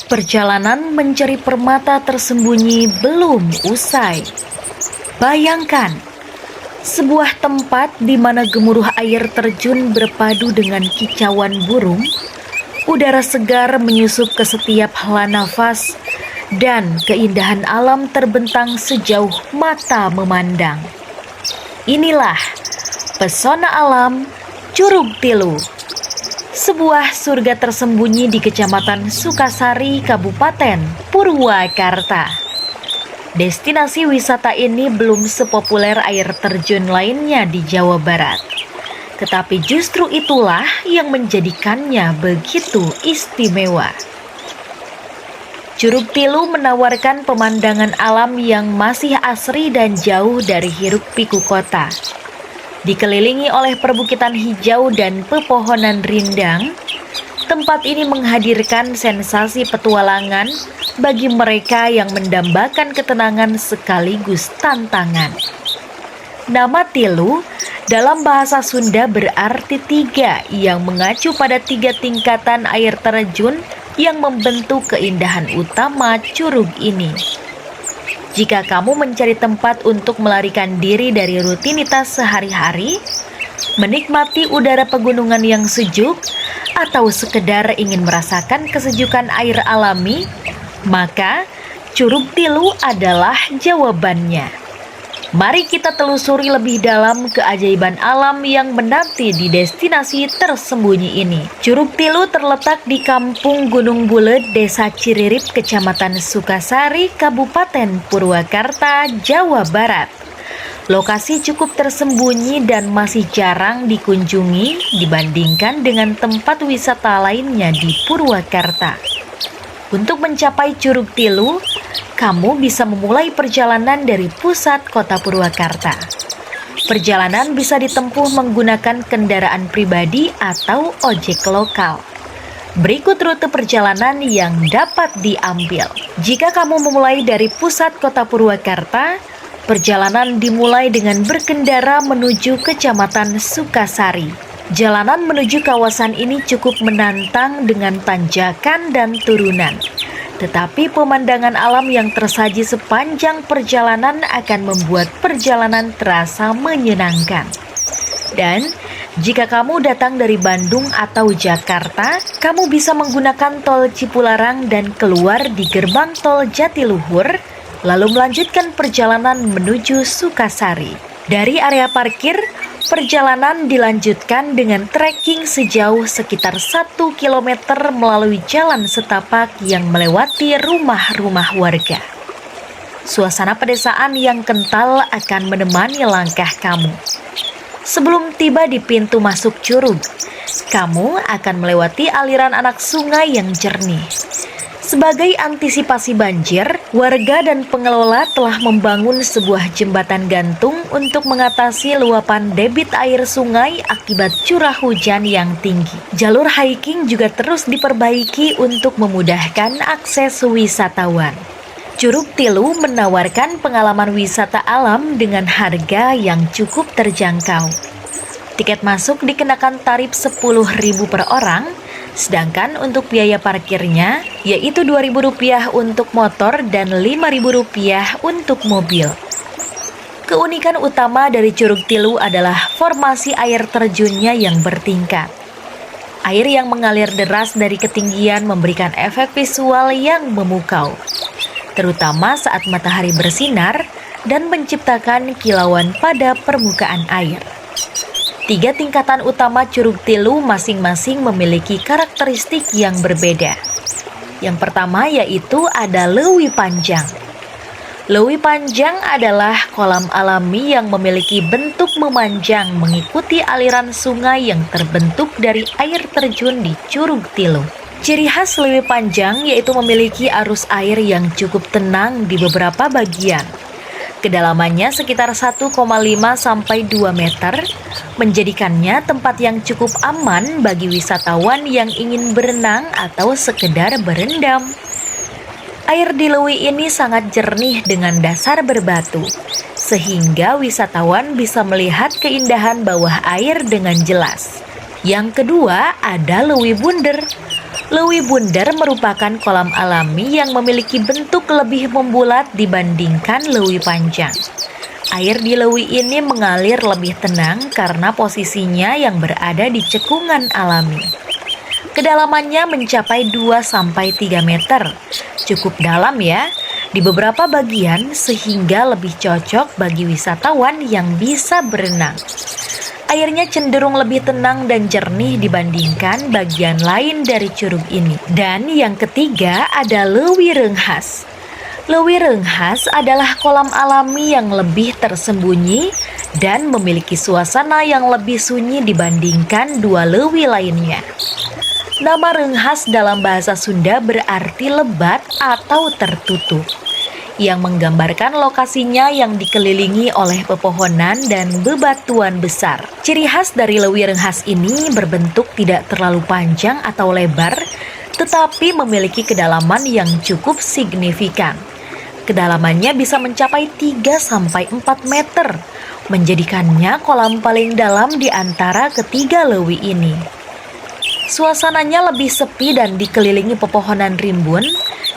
Perjalanan mencari permata tersembunyi belum usai. Bayangkan, sebuah tempat di mana gemuruh air terjun berpadu dengan kicauan burung, udara segar menyusup ke setiap hela nafas, dan keindahan alam terbentang sejauh mata memandang. Inilah pesona alam Curug Tilu, sebuah surga tersembunyi di Kecamatan Sukasari, Kabupaten Purwakarta. Destinasi wisata ini belum sepopuler air terjun lainnya di Jawa Barat. Tetapi justru itulah yang menjadikannya begitu istimewa. Curug Tilu menawarkan pemandangan alam yang masih asri dan jauh dari hiruk-pikuk kota. Dikelilingi oleh perbukitan hijau dan pepohonan rindang, tempat ini menghadirkan sensasi petualangan bagi mereka yang mendambakan ketenangan sekaligus tantangan. Nama Tilu dalam bahasa Sunda berarti tiga, yang mengacu pada tiga tingkatan air terjun yang membentuk keindahan utama curug ini. Jika kamu mencari tempat untuk melarikan diri dari rutinitas sehari-hari, menikmati udara pegunungan yang sejuk, atau sekedar ingin merasakan kesejukan air alami, maka Curug Tilu adalah jawabannya. Mari kita telusuri lebih dalam keajaiban alam yang menanti di destinasi tersembunyi ini. Curug Tilu terletak di Kampung Gunung Bulet, Desa Ciririp, Kecamatan Sukasari, Kabupaten Purwakarta, Jawa Barat. Lokasi cukup tersembunyi dan masih jarang dikunjungi dibandingkan dengan tempat wisata lainnya di Purwakarta. Untuk mencapai Curug Tilu, kamu bisa memulai perjalanan dari pusat kota Purwakarta. Perjalanan bisa ditempuh menggunakan kendaraan pribadi atau ojek lokal. Berikut rute perjalanan yang dapat diambil. Jika kamu memulai dari pusat kota Purwakarta, perjalanan dimulai dengan berkendara menuju Kecamatan Sukasari. Jalanan menuju kawasan ini cukup menantang dengan tanjakan dan turunan. Tetapi pemandangan alam yang tersaji sepanjang perjalanan akan membuat perjalanan terasa menyenangkan. Dan jika kamu datang dari Bandung atau Jakarta, kamu bisa menggunakan tol Cipularang dan keluar di gerbang tol Jatiluhur, lalu melanjutkan perjalanan menuju Sukasari. Dari area parkir, perjalanan dilanjutkan dengan trekking sejauh sekitar 1 km melalui jalan setapak yang melewati rumah-rumah warga. Suasana pedesaan yang kental akan menemani langkah kamu. Sebelum tiba di pintu masuk curug, kamu akan melewati aliran anak sungai yang jernih. Sebagai antisipasi banjir, warga dan pengelola telah membangun sebuah jembatan gantung untuk mengatasi luapan debit air sungai akibat curah hujan yang tinggi. Jalur hiking juga terus diperbaiki untuk memudahkan akses wisatawan. Curug Tilu menawarkan pengalaman wisata alam dengan harga yang cukup terjangkau. Tiket masuk dikenakan tarif Rp10.000 per orang, sedangkan untuk biaya parkirnya yaitu Rp2.000 untuk motor dan Rp5.000 untuk mobil. Keunikan utama dari Curug Tilu adalah formasi air terjunnya yang bertingkat. Air yang mengalir deras dari ketinggian memberikan efek visual yang memukau, terutama saat matahari bersinar dan menciptakan kilauan pada permukaan air. Tiga tingkatan utama Curug Tilu masing-masing memiliki karakteristik yang berbeda. Yang pertama yaitu ada Leuwi Panjang. Leuwi Panjang adalah kolam alami yang memiliki bentuk memanjang mengikuti aliran sungai yang terbentuk dari air terjun di Curug Tilu. Ciri khas Leuwi Panjang yaitu memiliki arus air yang cukup tenang di beberapa bagian. Kedalamannya sekitar 1,5 sampai 2 meter, menjadikannya tempat yang cukup aman bagi wisatawan yang ingin berenang atau sekedar berendam. Air di Leuwi ini sangat jernih dengan dasar berbatu, sehingga wisatawan bisa melihat keindahan bawah air dengan jelas. Yang kedua ada Leuwi Bunder. Lewi Bundar merupakan kolam alami yang memiliki bentuk lebih membulat dibandingkan lewi panjang. Air di lewi ini mengalir lebih tenang karena posisinya yang berada di cekungan alami. Kedalamannya mencapai 2-3 meter. Cukup dalam ya, di beberapa bagian sehingga lebih cocok bagi wisatawan yang bisa berenang. Airnya cenderung lebih tenang dan jernih dibandingkan bagian lain dari curug ini. Dan yang ketiga ada Lewi Renghas. Lewi Renghas adalah kolam alami yang lebih tersembunyi dan memiliki suasana yang lebih sunyi dibandingkan dua lewi lainnya. Nama Renghas dalam bahasa Sunda berarti lebat atau tertutup, yang menggambarkan lokasinya yang dikelilingi oleh pepohonan dan bebatuan besar. Ciri khas dari Lewi Renghas ini berbentuk tidak terlalu panjang atau lebar, tetapi memiliki kedalaman yang cukup signifikan. Kedalamannya bisa mencapai 3-4 meter, menjadikannya kolam paling dalam di antara ketiga lewi ini. Suasananya lebih sepi dan dikelilingi pepohonan rimbun,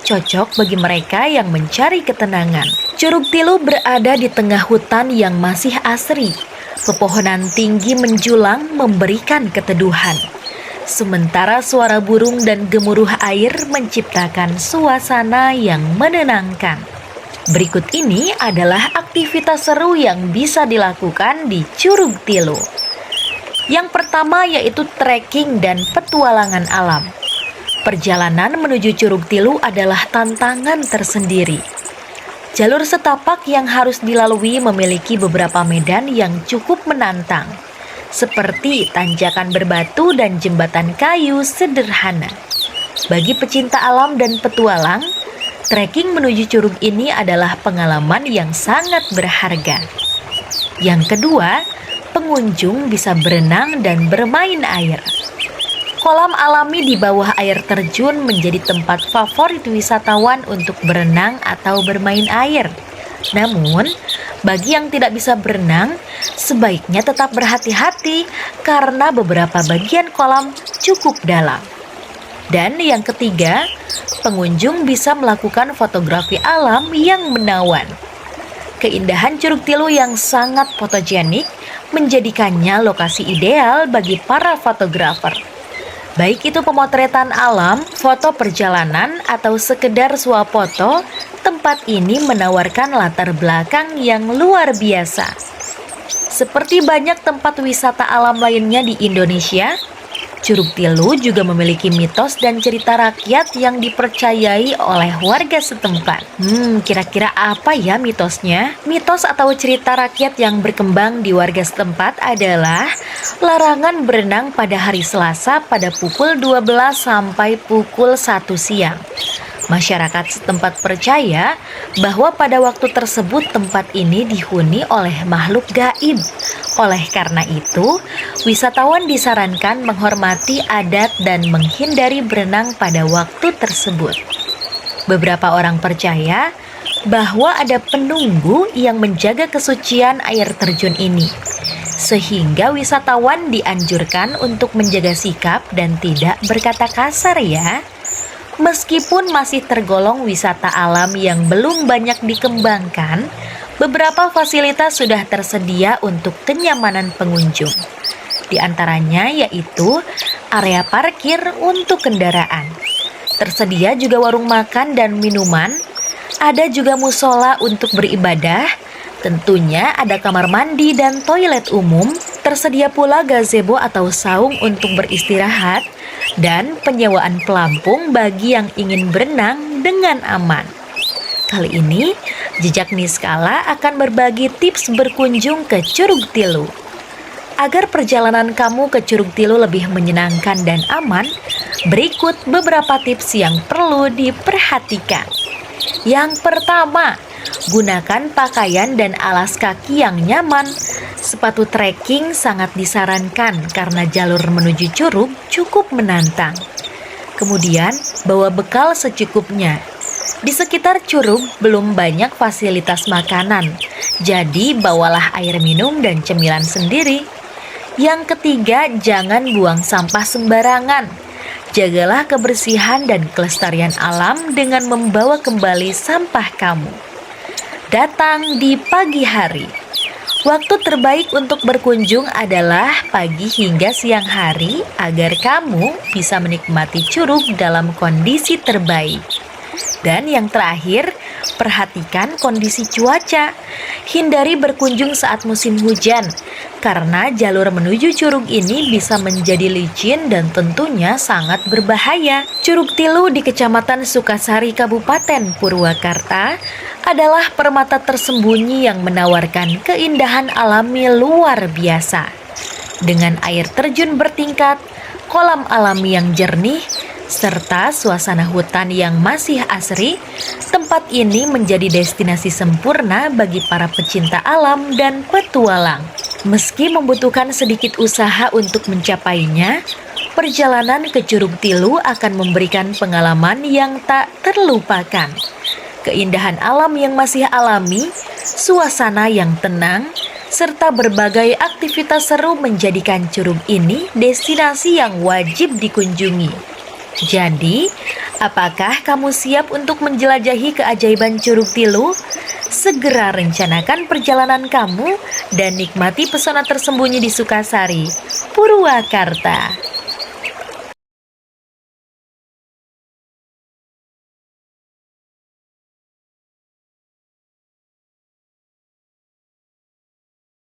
cocok bagi mereka yang mencari ketenangan. Curug Tilu berada di tengah hutan yang masih asri. Pepohonan tinggi menjulang memberikan keteduhan. Sementara suara burung dan gemuruh air menciptakan suasana yang menenangkan. Berikut ini adalah aktivitas seru yang bisa dilakukan di Curug Tilu. Yang pertama yaitu trekking dan petualangan alam. Perjalanan menuju Curug Tilu adalah tantangan tersendiri. Jalur setapak yang harus dilalui memiliki beberapa medan yang cukup menantang, seperti tanjakan berbatu dan jembatan kayu sederhana. Bagi pecinta alam dan petualang, trekking menuju curug ini adalah pengalaman yang sangat berharga. Yang kedua, pengunjung bisa berenang dan bermain air. Kolam alami di bawah air terjun menjadi tempat favorit wisatawan untuk berenang atau bermain air. Namun, bagi yang tidak bisa berenang, sebaiknya tetap berhati-hati karena beberapa bagian kolam cukup dalam. Dan yang ketiga, pengunjung bisa melakukan fotografi alam yang menawan. Keindahan Curug Tilu yang sangat fotogenik menjadikannya lokasi ideal bagi para fotografer. Baik itu pemotretan alam, foto perjalanan, atau sekedar swafoto, tempat ini menawarkan latar belakang yang luar biasa. Seperti banyak tempat wisata alam lainnya di Indonesia, Curug Tilu juga memiliki mitos dan cerita rakyat yang dipercayai oleh warga setempat. Kira-kira apa ya mitosnya? Mitos atau cerita rakyat yang berkembang di warga setempat adalah larangan berenang pada hari Selasa pada pukul 12 sampai pukul 1 siang. Masyarakat setempat percaya bahwa pada waktu tersebut tempat ini dihuni oleh makhluk gaib. Oleh karena itu, wisatawan disarankan menghormati adat dan menghindari berenang pada waktu tersebut. Beberapa orang percaya bahwa ada penunggu yang menjaga kesucian air terjun ini, sehingga wisatawan dianjurkan untuk menjaga sikap dan tidak berkata kasar ya. Meskipun masih tergolong wisata alam yang belum banyak dikembangkan, beberapa fasilitas sudah tersedia untuk kenyamanan pengunjung. Di antaranya yaitu area parkir untuk kendaraan. Tersedia juga warung makan dan minuman, ada juga musola untuk beribadah, tentunya ada kamar mandi dan toilet umum, tersedia pula gazebo atau saung untuk beristirahat, dan penyewaan pelampung bagi yang ingin berenang dengan aman. Kali ini, Jejak Niskala akan berbagi tips berkunjung ke Curug Tilu. Agar perjalanan kamu ke Curug Tilu lebih menyenangkan dan aman, berikut beberapa tips yang perlu diperhatikan. Yang pertama, gunakan pakaian dan alas kaki yang nyaman. Sepatu trekking sangat disarankan karena jalur menuju curug cukup menantang. Kemudian, bawa bekal secukupnya. Di sekitar curug belum banyak fasilitas makanan, jadi bawalah air minum dan cemilan sendiri. Yang ketiga, jangan buang sampah sembarangan. Jagalah kebersihan dan kelestarian alam dengan membawa kembali sampah kamu. Datang di pagi hari. Waktu terbaik untuk berkunjung adalah pagi hingga siang hari agar kamu bisa menikmati curug dalam kondisi terbaik. Dan yang terakhir, perhatikan kondisi cuaca. Hindari berkunjung saat musim hujan, karena jalur menuju curug ini bisa menjadi licin dan tentunya sangat berbahaya. Curug Tilu di Kecamatan Sukasari, Kabupaten Purwakarta adalah permata tersembunyi yang menawarkan keindahan alami luar biasa. Dengan air terjun bertingkat, kolam alami yang jernih, serta suasana hutan yang masih asri, tempat ini menjadi destinasi sempurna bagi para pecinta alam dan petualang. Meski membutuhkan sedikit usaha untuk mencapainya, perjalanan ke Curug Tilu akan memberikan pengalaman yang tak terlupakan. Keindahan alam yang masih alami, suasana yang tenang, serta berbagai aktivitas seru menjadikan curug ini destinasi yang wajib dikunjungi. Jadi, apakah kamu siap untuk menjelajahi keajaiban Curug Tilu? Segera rencanakan perjalanan kamu dan nikmati pesona tersembunyi di Sukasari, Purwakarta.